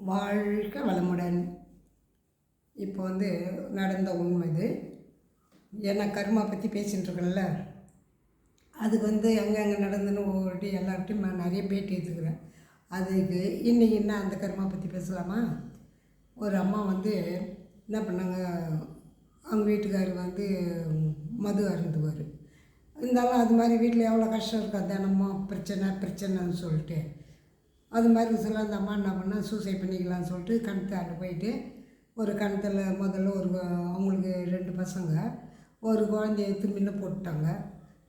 வாழ்க வளமுடன். இப்போ நடந்த உண்மை இது. ஏன்னா கர்மா பற்றி பேசிகிட்டு அதுக்கு எங்கெங்கே நடந்துன்னு ஒவ்வொரு எல்லார்ட்டையும் நான் நிறைய பேட்டி எடுத்துக்கிறேன். அதுக்கு இன்றைக்கி என்ன அந்த கர்மா பற்றி பேசலாமா? ஒரு அம்மா என்ன பண்ணாங்க, அவங்க வீட்டுக்காரர் மது அருந்துவார். இருந்தாலும் அது மாதிரி வீட்டில் எவ்வளோ கஷ்டம் இருக்கா, தினமும் பிரச்சனைன்னு சொல்லிட்டு அது மாதிரி சொல்ல அந்த அம்மா என்ன பண்ணால் சூசைட் பண்ணிக்கலாம்னு சொல்லிட்டு கிணத்தாண்ட போயிட்டு ஒரு கிணத்துல முதல்ல அவங்களுக்கு 2 பசங்க, ஒரு குழந்தைய திரும்பின்னு போட்டுட்டாங்க.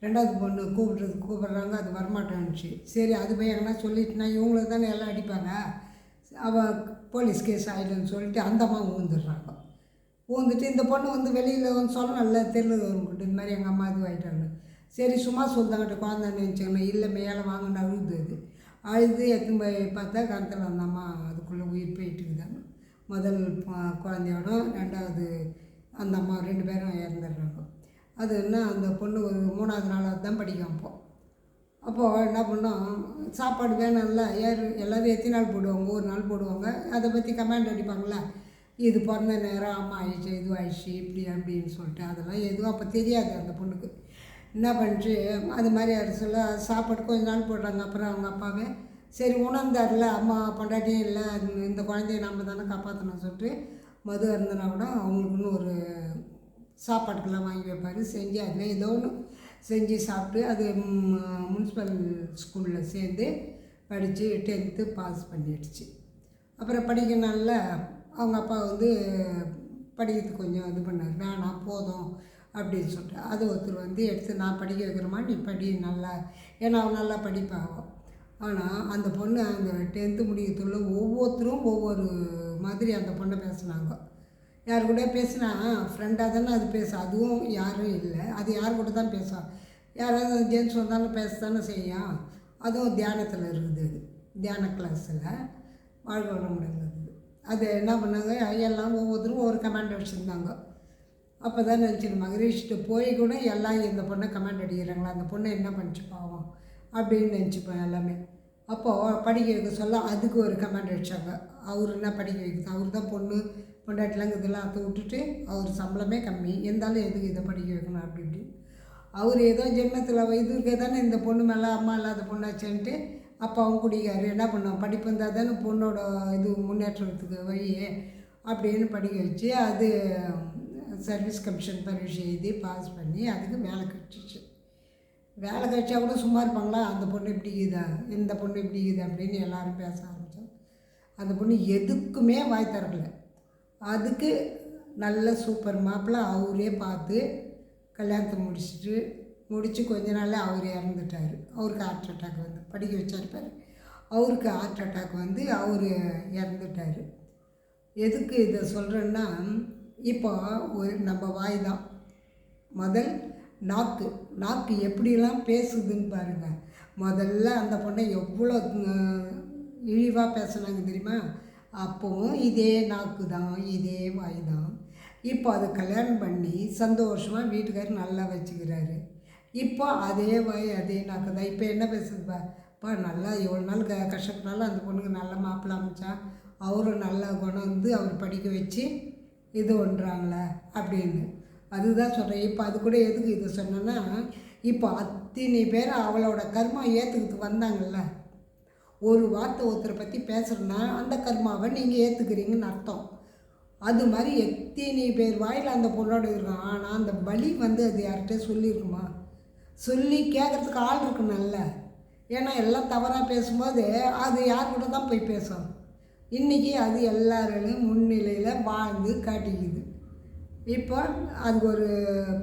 2வது பொண்ணு கூப்பிட்றாங்க, அது வரமாட்டேன்னுச்சு. சரி அது போய் எங்கன்னா சொல்லிட்டுனா இவங்களுக்கு தானே எல்லாம் அடிப்பாங்க, அவள் போலீஸ் கேஸ் ஆகிடுன்னு சொல்லிட்டு அந்த அம்மா ஊந்துடுறாங்க. ஊந்துட்டு இந்த பொண்ணு வெளியில் சொல்லணும்ல, தெரியல இந்த மாதிரி எங்கள் அம்மா இது ஆகிட்டாங்க. சரி சும்மா சொல்லிட்டாங்கிட்ட குழந்தைன்னு நினச்சிக்கணும், இல்லை மேலே வாங்கினா அழுது அழுது எடுத்துன்னு போய் பார்த்தா கிணத்துல அந்த அம்மா அதுக்குள்ளே உயிர் போயிட்டுருக்குதாங்க. முதல் குழந்தையோட 2வது அந்த அம்மா 2 பேரும் இறந்துடுறாங்க. அது என்ன, அந்த பொண்ணு ஒரு 3வது 4வது தான் படிக்கும். அப்போது என்ன பண்ணோம், சாப்பாடு வேணும்ல, எல்லோரும் எத்தனை நாள் போடுவாங்க, ஒரு நாள் போடுவாங்க. அதை பற்றி கமெண்ட் அடிப்பாங்களே, இது பிறந்த நேரம் அம்மா ஆயிடுச்சு, இது ஆயிடுச்சு, இப்படி அப்படின்னு சொல்லிட்டு. அதெல்லாம் எதுவும் அப்போ தெரியாது அந்த பொண்ணுக்கு. என்ன பண்ணிச்சு, அது மாதிரி அது சொல்ல சாப்பாடு கொஞ்ச நாள் போடுறாங்க. அப்புறம் அவங்க அப்பாவே சரி உணர்ந்தார்ல, அம்மா பொண்டாட்டியும் இல்லை, இந்த குழந்தைய நம்ம தானே காப்பாற்றணும்னு சொல்லிட்டு மது இருந்தனா கூட அவங்களுக்குன்னு ஒரு சாப்பாட்டுக்கெல்லாம் வாங்கி வைப்பார். செஞ்சு அதில் ஏதோ ஒன்று செஞ்சு சாப்பிட்டு அது முனிசிபல் ஸ்கூலில் சேர்ந்து படித்து 10th பாஸ் பண்ணிடுச்சு. அப்புறம் படிக்கனால அவங்க அப்பா படிக்கிறதுக்கு கொஞ்சம் இது பண்ணார், வேணாம் போதும் அப்படின்னு சொல்லிட்டு. அது ஒருத்தர் எடுத்து நான் படிக்க வைக்கிறேம்மா, நீ படி நல்லா, ஏன்னா அவன் நல்லா படிப்பாகும். ஆனால் அந்த பொண்ணு அந்த 10th முடிக்கிறதுக்குள்ள ஒவ்வொருத்தரும் ஒவ்வொரு மாதிரி அந்த பொண்ணை பேசுனாங்க. யார் கூட பேசினா ஃப்ரெண்டாக தானே அது அதுவும் யாரும் இல்லை, அது யார் கூட தான் பேசும், யாராவது ஜென்ஸ் வந்தாலும் பேச தானே செய்யும். அதுவும் தியானத்தில் இருக்குது, அது தியான கிளாஸில் வாழ்க வளமுடன். அது என்ன பண்ணாங்க, எல்லாம் ஒவ்வொருத்தரும் ஒவ்வொரு கமெண்ட் வச்சுருந்தாங்க. அப்போ தான் நினச்சிடும், மகரிஷ்கிட்ட போய் கூட எல்லாம் இந்த பொண்ணை கமெண்ட் அடிக்கிறாங்களா, அந்த பொண்ணை என்ன பண்ணிச்சு பாவம் அப்படின்னு நினச்சிப்பேன் எல்லாமே. அப்போது படிக்க வைக்க சொல்ல அதுக்கு ஒரு கமெண்ட் அடித்தாங்க, அவர் என்ன படிக்க வைக்கிறது, அவர் தான் பொண்டாட்டிலாங்க இதெல்லாம் அதை விட்டுட்டு அவர் சம்பளமே கம்மி, இருந்தாலும் எதுக்கு இதை படிக்க வைக்கணும் அப்படி இப்படி. அவர் ஏதோ ஜென்மத்தில் இதுக்கே தானே இந்த பொண்ணு மேலே அம்மா இல்லாத பொண்ணாச்சுன்ட்டு அப்பாவும் குடிக்காரு. என்ன பண்ணுவோம், படிப்பு இருந்தால் தானே பொண்ணோட இது முன்னேற்றத்துக்கு வழியே அப்படின்னு படிக்க வச்சு அது சர்வீஸ் கமிஷன் பரீட்சை எழுதி பாஸ் பண்ணி அதுக்கு வேலை கிடச்சிச்சு. வேலை கிடச்சா கூட சும்மா இருப்பாங்களா, அந்த பொண்ணு இப்படி இருக்குதா, இந்த பொண்ணு இப்படி இருக்குது அப்படின்னு எல்லோரும் பேச ஆரம்பித்தோம். அந்த பொண்ணு எதுக்குமே வாய் தரல. அதுக்கு நல்ல சூப்பர் மாப்பிள்ளை அவரே பார்த்து கல்யாணத்தை முடித்து கொஞ்ச நாளில் அவர் இறந்துட்டார். அவருக்கு ஹார்ட் அட்டாக் படிக்க வச்சாருப்பார், அவருக்கு ஹார்ட் அட்டாக் அவர் இறந்துட்டார். எதுக்கு இதை சொல்கிறேன்னா, இப்போ நம்ம வாய் தான் முதல் நாக்கு எப்படிலாம் பேசுதுன்னு பாருங்கள். முதல்ல அந்த பொண்ணை எவ்வளோ இழிவாக பேசுனாங்க தெரியுமா, அப்போவும் இதே நாக்கு தான், இதே வாய் தான். இப்போ அது கல்யாணம் பண்ணி சந்தோஷமாக வீட்டுக்காரர் நல்லா வச்சுக்கிறாரு. இப்போ அதே வாய் அதே நாக்கு தான். இப்போ என்ன பேசுதுப்பா, நல்லா எவ்வளோ நாள் கஷ்டப்பட்டாலும் அந்த பொண்ணுக்கு நல்ல மாப்பிள்ளை அமைச்சா, அவரும் நல்ல குணம் அவர் படிக்க வச்சு இது ஒன்றாங்களே அப்படின்னு. அதுதான் சொல்கிறேன். இப்போ அது கூட எதுக்கு இது சொன்னேன்னா, இப்போ அத்தனை பேர் அவளோட கர்மா ஏற்றுக்கிறதுக்கு வந்தாங்கல்ல. ஒரு வார்த்தை ஒருத்தரை பற்றி பேசுகிறேன்னா அந்த கர்மாவை நீங்கள் ஏற்றுக்கிறீங்கன்னு அர்த்தம். அது மாதிரி எத்தனை பேர் வாயில் அந்த பொண்ணோட இருக்கும். ஆனால் அந்த பலி அது யார்கிட்ட சொல்லியிருக்குமா, சொல்லி கேட்குறதுக்கு ஆள் இருக்கணும்ல. ஏன்னா எல்லாம் தவறாக பேசும்போது அது யார் கூட தான் போய் பேசும். இன்றைக்கி அது எல்லாரையும் முன்னிலையில் வாழ்ந்து காட்டிக்குது. இப்போ அதுக்கு ஒரு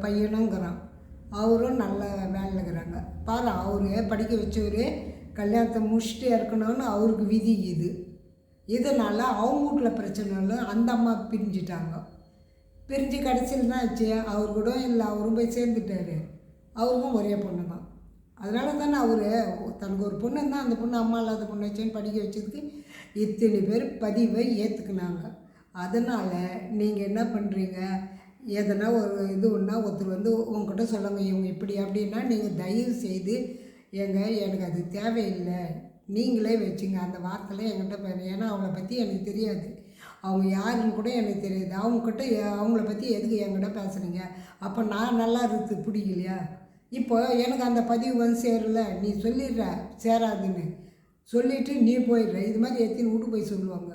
பையனுங்கிறான், அவரும் நல்ல வேலையில் இருக்கிறாங்க பாரு. அவரு படிக்க வச்சவர் கல்யாணத்தை முடிச்சுட்டு இறக்கணும்னு அவருக்கு விதிக்குது. இதனால் அவங்க வீட்டில் பிரச்சனை இல்லை, அந்த அம்மா பிரிஞ்சிட்டாங்க. பிரிஞ்சு கடைசியில் தான் ஆச்சு, அவர் கூட இல்லை, அவரும் போய் சேர்ந்துட்டார். அவருக்கும் ஒரே பொண்ணு தான். அதனால தானே அவர் தனக்கு ஒரு பொண்ணு இருந்தால் அந்த பொண்ணு அம்மா இல்லாத பொண்ணு வச்சேன்னு படிக்க வச்சதுக்கு இத்தனை பேர் பதிவை ஏற்றுக்குனாங்க. அதனால் நீங்கள் என்ன பண்ணுறீங்க, எதனா ஒரு இது ஒன்றா ஒருத்தர் உங்ககிட்ட சொல்லுங்க இவங்க இப்படி அப்படின்னா நீங்கள் தயவு செய்து எனக்கு அது தேவையில்லை, நீங்களே வச்சுங்க. அந்த வார்த்தைலாம் என்கிட்ட ஏன்னா அவங்கள பற்றி எனக்கு தெரியாது. அவங்க யாருன்னு கூட எனக்கு தெரியாது. அவங்கக்கிட்ட அவங்கள பற்றி எதுக்கு என்கிட்ட பேசுகிறீங்க? அப்போ நான் நல்லா இருக்கிறது பிடிக்கலையா? இப்போ எனக்கு அந்த பதிவு வந்து சேரல, நீ சொல்லிடுற சேராதுன்னு சொல்லிவிட்டு நீ போயிடுற. இது மாதிரி எத்தனை வீட்டு போய் சொல்லுவாங்க.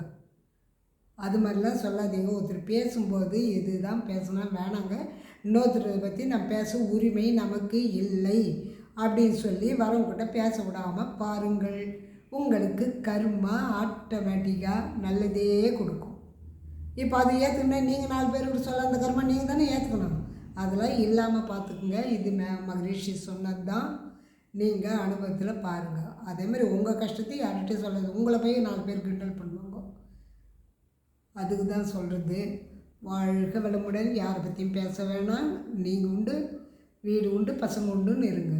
அது மாதிரிலாம் சொல்லாதீங்க. ஒருத்தர் பேசும்போது எது தான் பேசினா வேணாங்க, இன்னொருத்தரை பற்றி நான் பேச உரிமை நமக்கு இல்லை அப்படின்னு சொல்லி வரவங்கிட்ட பேச விடாமல் பாருங்கள். உங்களுக்கு கர்மா ஆட்டோமேட்டிக்காக நல்லதே கொடுக்கும். இப்போ அது ஏற்றுக்கினா நீங்கள் 4 பேருக்கு சொல்ல அந்த கர்மா நீங்கள் தானே ஏற்றுக்கணும். அதெல்லாம் இல்லாமல் பார்த்துக்குங்க. இது மகரிஷி சொன்னது தான். நீங்கள் அனுபவத்தில் பாருங்கள். அதேமாதிரி உங்கள் கஷ்டத்தை யார்கிட்டையும் சொல்லாது. உங்களை போய் 4 பேர் கிண்டல் பண்ணுவாங்க. அதுக்கு தான் சொல்கிறது. வாழ்க வளமுடன். யாரை பற்றியும் பேச வேணாம். நீங்கள் உண்டு, வீடு உண்டு, பசங்க உண்டுன்னு இருங்க.